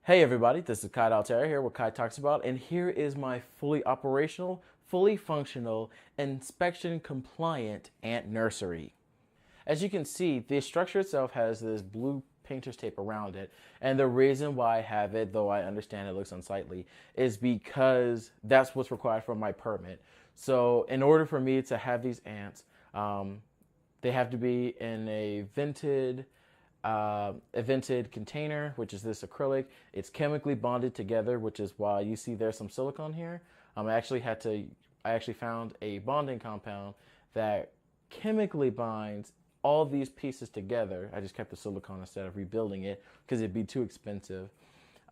Hey everybody, this is Kai Daltera here, what Kai talks about, and here is my fully operational, fully functional, inspection compliant ant nursery. As you can see, the structure itself has this blue painter's tape around it, and the reason why I have it, though I understand it looks unsightly, is because that's what's required for my permit. So in order for me to have these ants, they have to be in a vented container, which is this acrylic. It's chemically bonded together, which is why you see there's some silicone here. I actually found a bonding compound that chemically binds all these pieces together. I just kept the silicone instead of rebuilding it because it'd be too expensive.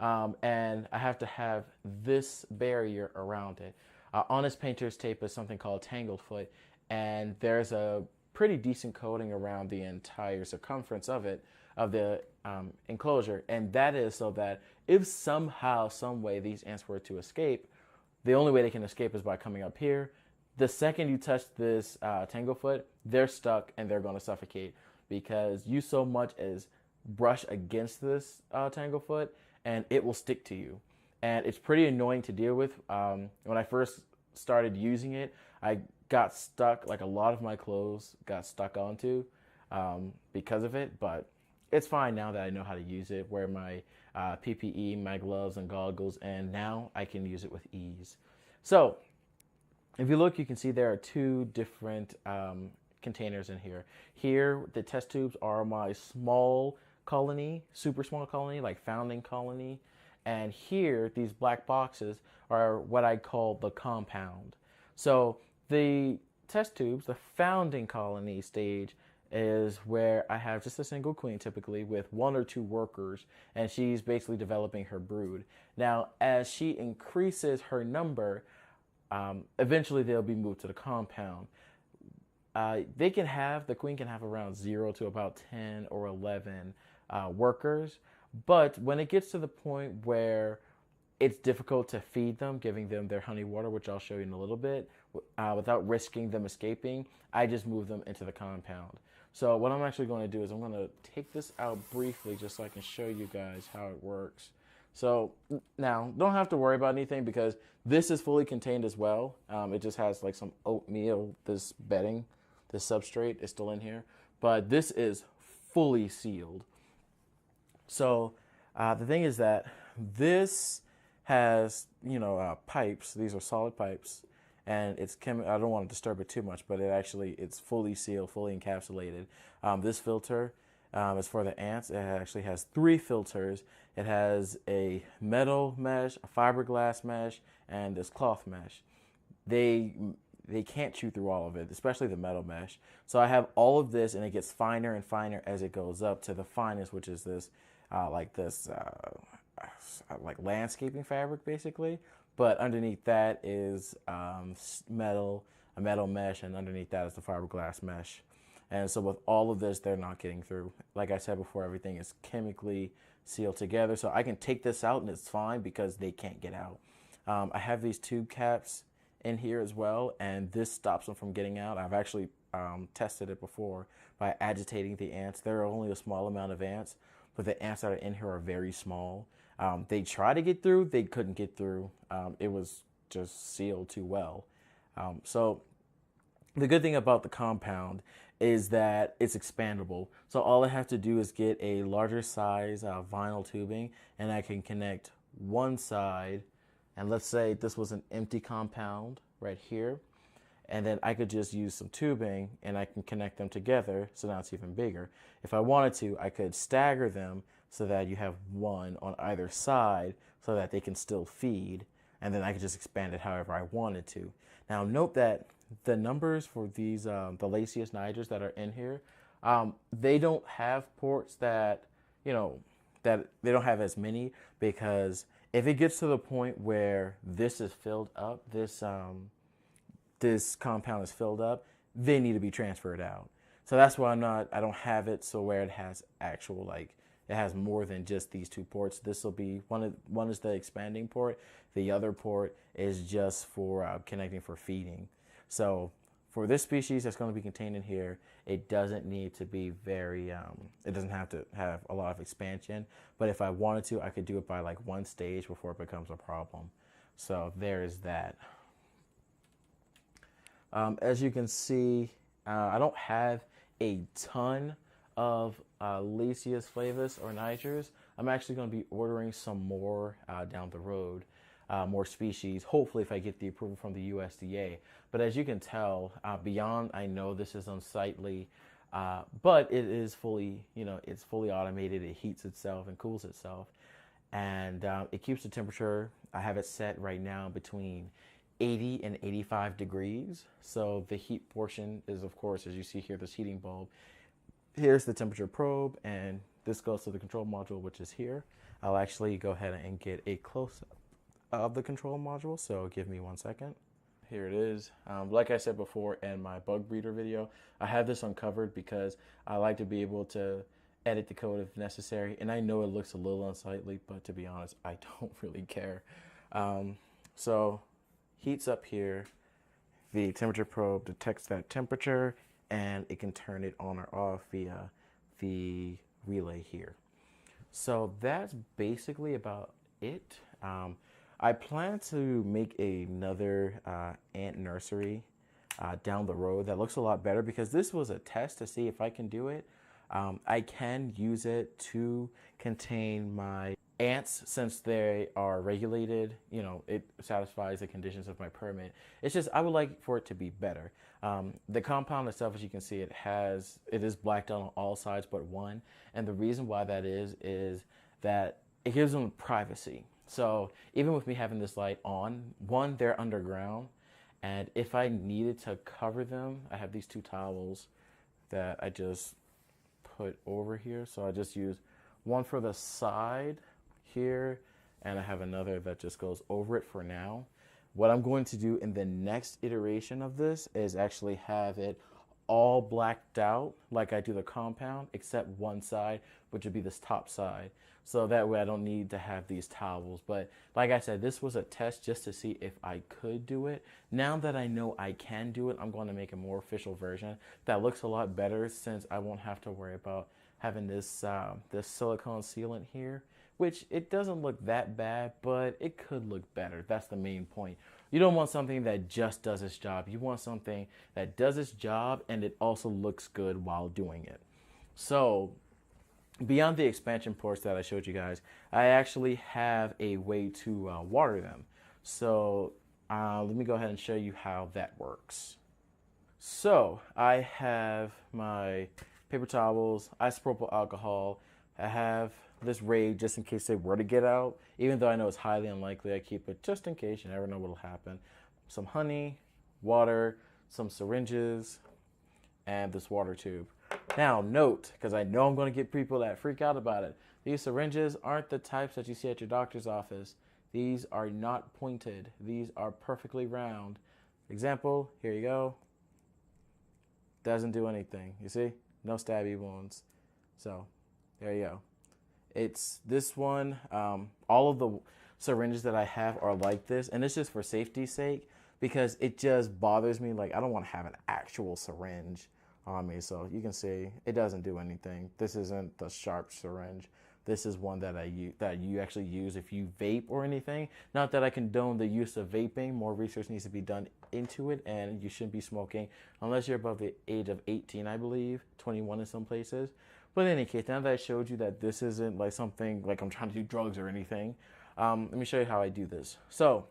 And I have to have this barrier around it. On this painter's tape is something called tanglefoot, and there's a pretty decent coating around the entire circumference of it, of the enclosure, and that is so that if somehow, some way these ants were to escape, the only way they can escape is by coming up here. The second you touch this tanglefoot, they're stuck and they're going to suffocate because you so much as brush against this tanglefoot and it will stick to you. And it's pretty annoying to deal with. When I first started using it, I got stuck, like a lot of my clothes got stuck onto because of it, but it's fine now that I know how to use it, wear my PPE, my gloves and goggles, and now I can use it with ease. So if you look, you can see there are two different containers in here. Here, the test tubes are my small colony, super small colony, like founding colony. And here, these black boxes are what I call the compound. So the test tubes, the founding colony stage, is where I have just a single queen typically with one or two workers, and she's basically developing her brood. Now, as she increases her number, eventually they'll be moved to the compound. The queen can have around 0 to about 10 or 11 workers, but when it gets to the point where it's difficult to feed them, giving them their honey water, which I'll show you in a little bit, without risking them escaping, I just move them into the compound. So what I'm actually going to do is I'm going to take this out briefly just so I can show you guys how it works. So now, don't have to worry about anything because this is fully contained as well. It just has like some oatmeal, this bedding, this substrate is still in here, but this is fully sealed. So the thing is that this has, pipes. These are solid pipes, and I don't want to disturb it too much, but it's fully sealed, fully encapsulated. This filter is for the ants. It actually has 3 filters. It has a metal mesh, a fiberglass mesh, and this cloth mesh. They can't chew through all of it, especially the metal mesh. So I have all of this, and it gets finer and finer as it goes up to the finest, which is this, like landscaping fabric, basically. But underneath that is a metal mesh, and underneath that is the fiberglass mesh. And so with all of this, they're not getting through. Like I said before, everything is chemically sealed together. So I can take this out and it's fine because they can't get out. I have these tube caps in here as well, and this stops them from getting out. I've actually tested it before by agitating the ants. There are only a small amount of ants, but the ants that are in here are very small. They try to get through, they couldn't get through. It was just sealed too well. So the good thing about the compound is that it's expandable. So all I have to do is get a larger size vinyl tubing, and I can connect one side. And let's say this was an empty compound right here. And then I could just use some tubing and I can connect them together, so now it's even bigger. If I wanted to, I could stagger them so that you have one on either side so that they can still feed, and then I could just expand it however I wanted to. Now note that the numbers for these, the Lasius nigers that are in here, they don't have ports that they don't have as many, because if it gets to the point where this is filled up, this compound is filled up, they need to be transferred out. So that's why I don't have it so where it has actual, it has more than just these 2 ports. This will be, one is the expanding port, the other port is just for connecting for feeding. So for this species that's going to be contained in here, it doesn't need to be very, it doesn't have to have a lot of expansion. But if I wanted to, I could do it by like one stage before it becomes a problem. So there is that. As you can see, I don't have a ton of Lasius flavus or nigers. I'm actually going to be ordering some more down the road, more species, hopefully if I get the approval from the USDA. But as you can tell, beyond, I know this is unsightly, but it is fully, it's fully automated. It heats itself and cools itself. And it keeps the temperature. I have it set right now between 80 and 85 degrees. So the heat portion is, of course, as you see here, this heating bulb. Here's the temperature probe, and this goes to the control module, which is here. I'll actually go ahead and get a close-up of the control module, so give me 1 second. Here it is. Like I said before in my bug breeder video, I have this uncovered because I like to be able to edit the code if necessary. And I know it looks a little unsightly, but to be honest, I don't really care. So heats up here. The temperature probe detects that temperature, and it can turn it on or off via the relay here. So that's basically about it. I plan to make another ant nursery down the road that looks a lot better, because this was a test to see if I can do it. I can use it to contain my ants since they are regulated. It satisfies the conditions of my permit. It's just I would like for it to be better. The compound itself, as you can see, it is blacked out on all sides but one, and the reason why that is that it gives them privacy. So even with me having this light on, one, they're underground, and if I needed to cover them, I have these two towels that I just put over here. So I just use one for the side here, and I have another that just goes over it for now. What I'm going to do in the next iteration of this is actually have it all blacked out like I do the compound, except one side, which would be this top side. So that way I don't need to have these towels. But like I said, this was a test just to see if I could do it. Now that I know I can do it, I'm going to make a more official version that looks a lot better, since I won't have to worry about having this this silicone sealant here, which it doesn't look that bad, but it could look better. That's the main point. You don't want something that just does its job. You want something that does its job and it also looks good while doing it. So beyond the expansion ports that I showed you guys, I actually have a way to water them. So let me go ahead and show you how that works. So I have my paper towels, isopropyl alcohol. I have this raid just in case they were to get out. Even though I know it's highly unlikely, I keep it just in case. You never know what'll happen. Some honey, water, some syringes, and this water tube. Now note, because I know I'm going to get people that freak out about it, these syringes aren't the types that you see at your doctor's office. These are not pointed. These are perfectly round. Example, here you go. Doesn't do anything. You see? No stabby wounds. So there you go. It's this one. All of the syringes that I have are like this, and it's just for safety's sake, because it just bothers me. Like, I don't want to have an actual syringe on me. So you can see it doesn't do anything. This isn't the sharp syringe. This is one that you actually use if you vape or anything. Not that I condone the use of vaping. More research needs to be done into it, and you shouldn't be smoking unless you're above the age of 18, I believe, 21 in some places. But in any case, now that I showed you that this isn't like something like I'm trying to do drugs or anything, let me show you how I do this. So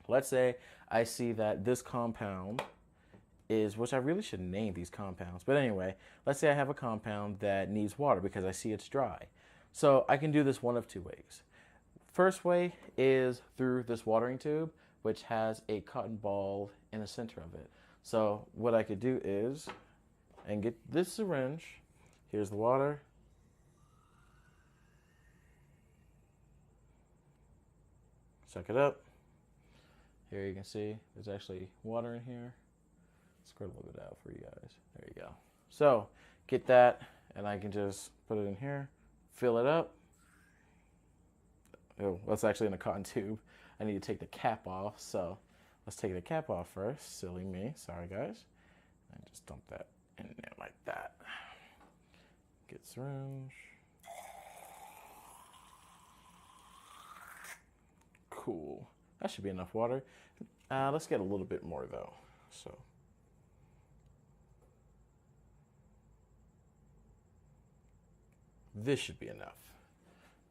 let's say I see that this compound is, which I really should name these compounds, but anyway, let's say I have a compound that needs water because I see it's dry. So I can do this one of two ways. First way is through this watering tube, which has a cotton ball in the center of it. So what I could do is, and get this syringe, here's the water. Suck it up. Here you can see there's actually water in here. Squirt a little bit out for you guys. There you go. So get that, and I can just put it in here, fill it up. Oh, that's actually in a cotton tube. I need to take the cap off, so let's take the cap off first. Silly me. Sorry, guys. And just dump that in there like that. Get syringe. Cool. That should be enough water. Let's get a little bit more though. So. This should be enough.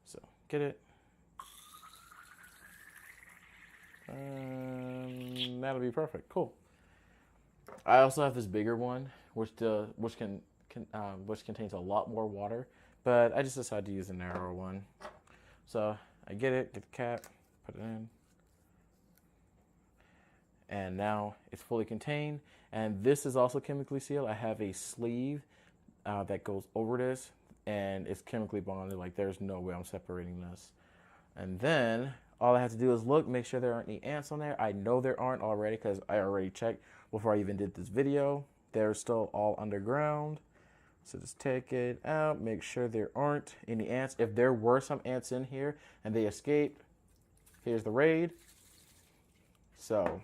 So get it. That'll be perfect. Cool. I also have this bigger one, which contains a lot more water, but I just decided to use a narrower one. So I get it, get the cap, put it in, and now it's fully contained. And this is also chemically sealed. I have a sleeve that goes over this, and it's chemically bonded. Like there's no way I'm separating this. And then all I have to do is look, make sure there aren't any ants on there. I know there aren't already because I already checked before I even did this video. They're still all underground. So just take it out, make sure there aren't any ants. If there were some ants in here and they escaped, here's the raid. So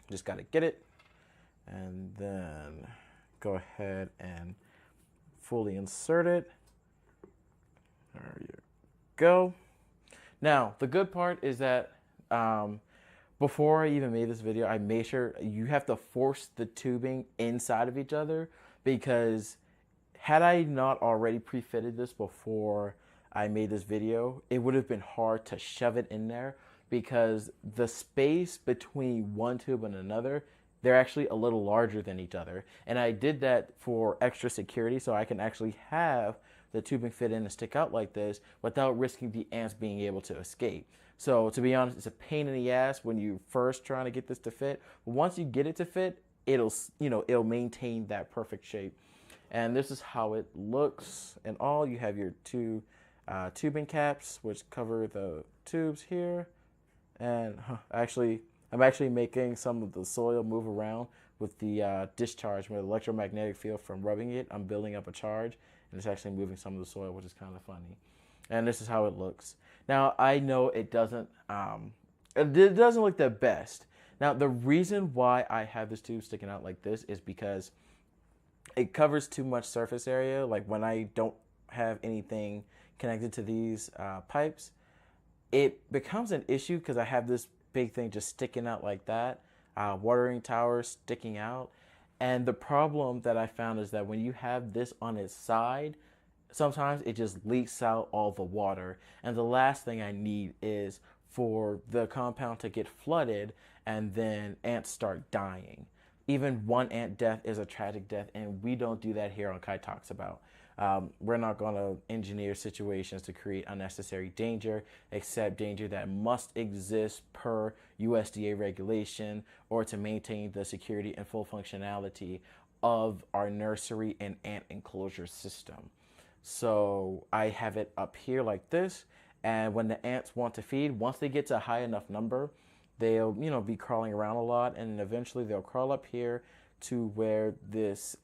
just gotta get it and then go ahead and fully insert it. There you go. Now, the good part is that before I even made this video, I made sure you have to force the tubing inside of each other, because had I not already pre-fitted this before I made this video, it would have been hard to shove it in there, because the space between one tube and another, they're actually a little larger than each other. And I did that for extra security, so I can actually have the tubing fit in and stick out like this without risking the ants being able to escape. So to be honest, it's a pain in the ass when you first trying to get this to fit. But once you get it to fit, it'll maintain that perfect shape. And this is how it looks. And all you have your two tubing caps, which cover the tubes here. And I'm actually making some of the soil move around with the discharge, with the electromagnetic field from rubbing it. I'm building up a charge, and it's actually moving some of the soil, which is kind of funny. And this is how it looks. Now, I know it doesn't look the best. Now, the reason why I have this tube sticking out like this is because it covers too much surface area. Like when I don't have anything connected to these pipes, it becomes an issue because I have this big thing just sticking out like that, watering tower sticking out. And the problem that I found is that when you have this on its side, sometimes it just leaks out all the water. And the last thing I need is for the compound to get flooded and then ants start dying. Even one ant death is a tragic death, and we don't do that here on Kai Talks About. We're not going to engineer situations to create unnecessary danger, except danger that must exist per USDA regulation or to maintain the security and full functionality of our nursery and ant enclosure system. So I have it up here like this, and when the ants want to feed, once they get to a high enough number, they'll be crawling around a lot, and eventually they'll crawl up here to where this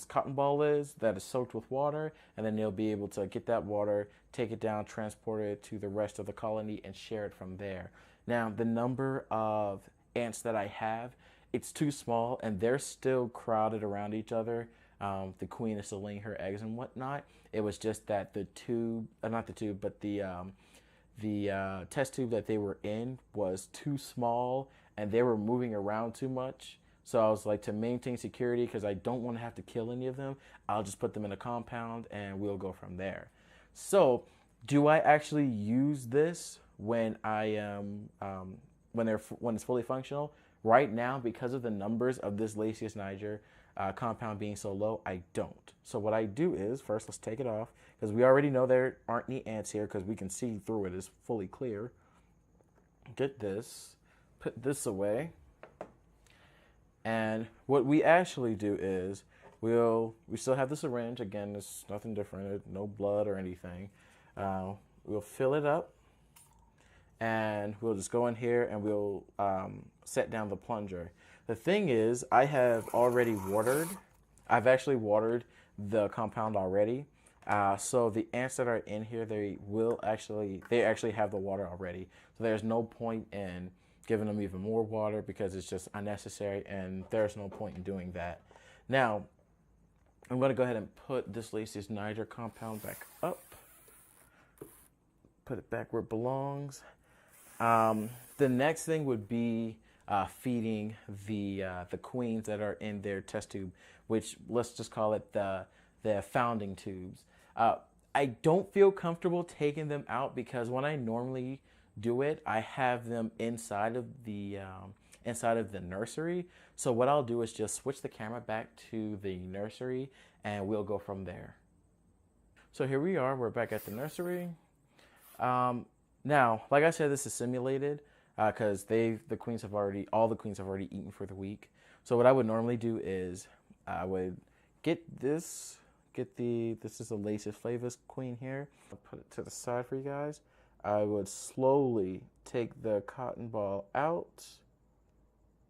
cotton ball is that is soaked with water, and then they'll be able to get that water, take it down, transport it to the rest of the colony, and share it from there. Now, the number of ants that I have, it's too small, and they're still crowded around each other. The queen is still laying her eggs and whatnot. It was just that the tube, not the tube, but the test tube that they were in was too small, and they were moving around too much. So I was like, to maintain security, because I don't want to have to kill any of them, I'll just put them in a compound and we'll go from there. So do I actually use this when I am when it's fully functional? Right now, because of the numbers of this Lasius niger compound being so low, I don't. So what I do is, first let's take it off, because we already know there aren't any ants here because we can see through it. It's fully clear. Get this, put this away. And what we actually do is we still have the syringe. Again, it's nothing different, no blood or anything. We'll fill it up, and we'll just go in here and we'll set down the plunger. The thing is, I have already watered. I've actually watered the compound already. So the ants that are in here, they actually have the water already. So there's no point in giving them even more water because it's just unnecessary and there's no point in doing that. Now, I'm going to go ahead and put this Lacey's niger compound back up. Put it back where it belongs. The next thing would be feeding the queens that are in their test tube, which let's just call it the founding tubes. I don't feel comfortable taking them out because when I normally do it, I have them inside of the nursery. So what I'll do is just switch the camera back to the nursery and we'll go from there. So here we are, we're back at the nursery. Now, like I said, this is simulated because all the queens have already eaten for the week. So what I would normally do is I would get this is a Lace's Flavus queen here. I'll put it to the side for you guys. I would slowly take the cotton ball out.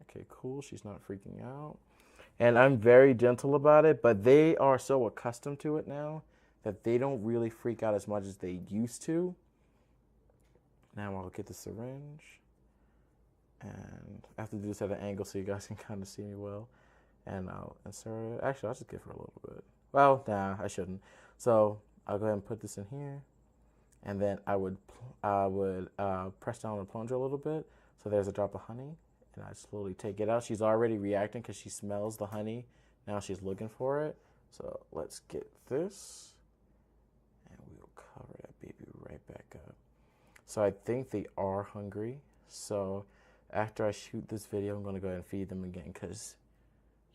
Okay, cool. She's not freaking out. And I'm very gentle about it, but they are so accustomed to it now that they don't really freak out as much as they used to. Now I'll get the syringe. And I have to do this at an angle so you guys can kind of see me well. And I'll insert it. Actually, I'll just give her a little bit. Well, nah, I shouldn't. So I'll go ahead and put this in here. And then I would press down the plunger a little bit. So there's a drop of honey. And I slowly take it out. She's already reacting because she smells the honey. Now she's looking for it. So let's get this. And we'll cover that baby right back up. So I think they are hungry. So after I shoot this video, I'm going to go ahead and feed them again because,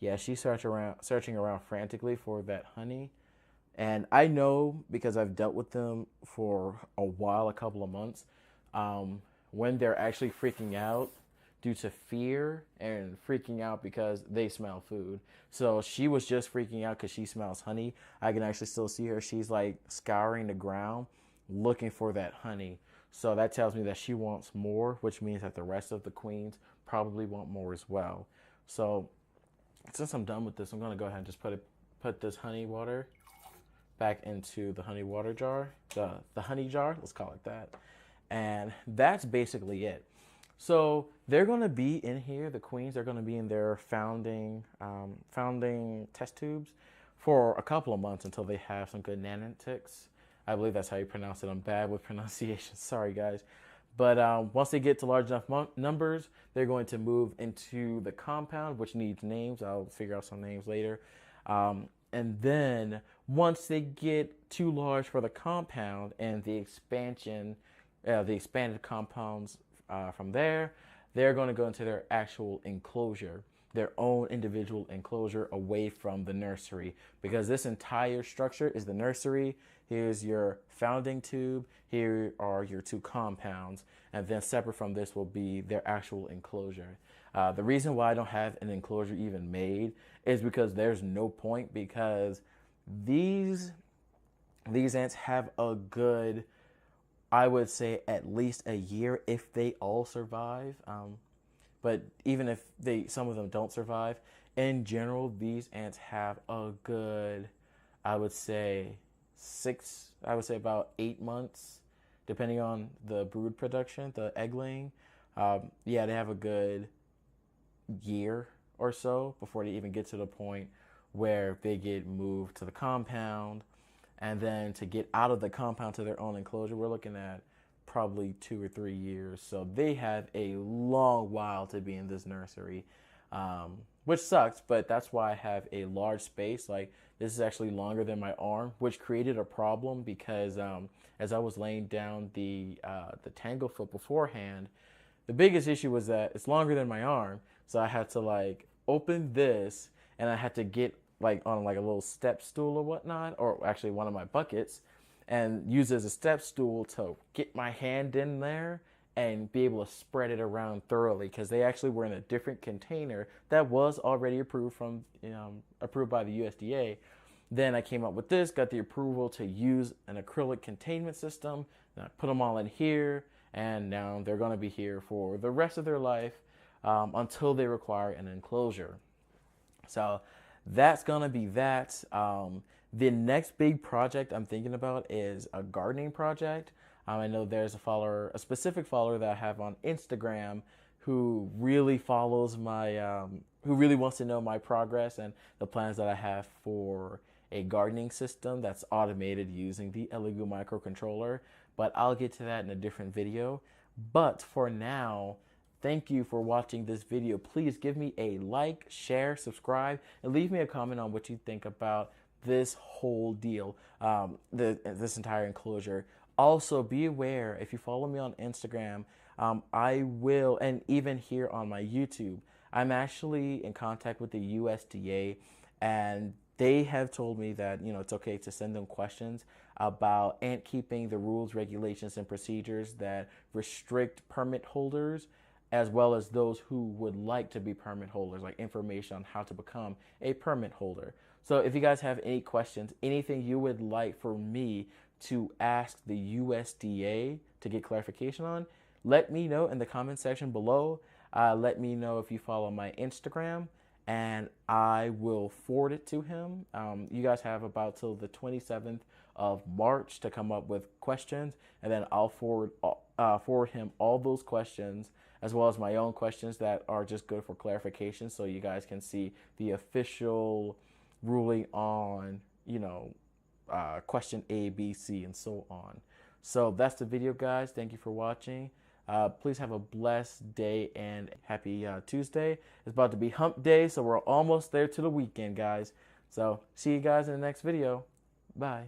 yeah, she's searching around frantically for that honey. And I know because I've dealt with them for a while, a couple of months, when they're actually freaking out due to fear and freaking out because they smell food. So she was just freaking out because she smells honey. I can actually still see her. She's like scouring the ground looking for that honey. So that tells me that she wants more, which means that the rest of the queens probably want more as well. So since I'm done with this, I'm going to go ahead and just put this honey water back into the honey water jar, the honey jar, let's call it that. And that's basically it. So they're going to be in here, the queens are going to be in their founding test tubes for a couple of months until they have some good nanitics. I believe that's how you pronounce it. I'm bad with pronunciation. Sorry, guys. But once they get to large enough numbers, they're going to move into the compound, which needs names. I'll figure out some names later. And then once they get too large for the compound and the expanded compounds from there, they're going to go into their actual enclosure, their own individual enclosure away from the nursery, because this entire structure is the nursery. Here's your founding tube. Here are your two compounds. And then separate from this will be their actual enclosure. The reason why I don't have an enclosure even made is because there's no point, because these ants have a good, I would say, at least a year if they all survive. But even if some of them don't survive, in general, these ants have a good, I would say about 8 months, depending on the brood production, the egg laying. Yeah, they have a good year or so before they even get to the point where they get moved to the compound. And then to get out of the compound to their own enclosure, we're looking at probably 2 or 3 years. So they have a long while to be in this nursery, which sucks, but that's why I have a large space. Like, this is actually longer than my arm, which created a problem because as I was laying down the tanglefoot beforehand, the biggest issue was that it's longer than my arm. So I had to like open this, and I had to get like on like a little step stool or whatnot, or actually one of my buckets, and use it as a step stool to get my hand in there and be able to spread it around thoroughly, because they actually were in a different container that was already approved by the USDA. Then I came up with this, got the approval to use an acrylic containment system, and I put them all in here, and now they're going to be here for the rest of their life until they require an enclosure. So that's going to be that. The next big project I'm thinking about is a gardening project. I know there's a specific follower that I have on Instagram who really follows who really wants to know my progress and the plans that I have for a gardening system that's automated using the Elegoo microcontroller. But I'll get to that in a different video. But for now, thank you for watching this video. Please give me a like, share, subscribe, and leave me a comment on what you think about this whole deal, this entire enclosure. Also, be aware, if you follow me on Instagram, I will, and even here on my YouTube, I'm actually in contact with the USDA, and they have told me that, it's okay to send them questions about ant keeping, the rules, regulations, and procedures that restrict permit holders, as well as those who would like to be permit holders, like information on how to become a permit holder. So if you guys have any questions, anything you would like for me to ask the USDA to get clarification on, let me know in the comment section below. Let me know if you follow my Instagram, and I will forward it to him. You guys have about till the 27th of March to come up with questions, and then I'll forward him all those questions, as well as my own questions that are just good for clarification, so you guys can see the official ruling on, question A, B, C, and so on. So that's the video, guys. Thank you for watching. Please have a blessed day and happy Tuesday. It's about to be hump day, so we're almost there to the weekend, guys. So see you guys in the next video. Bye.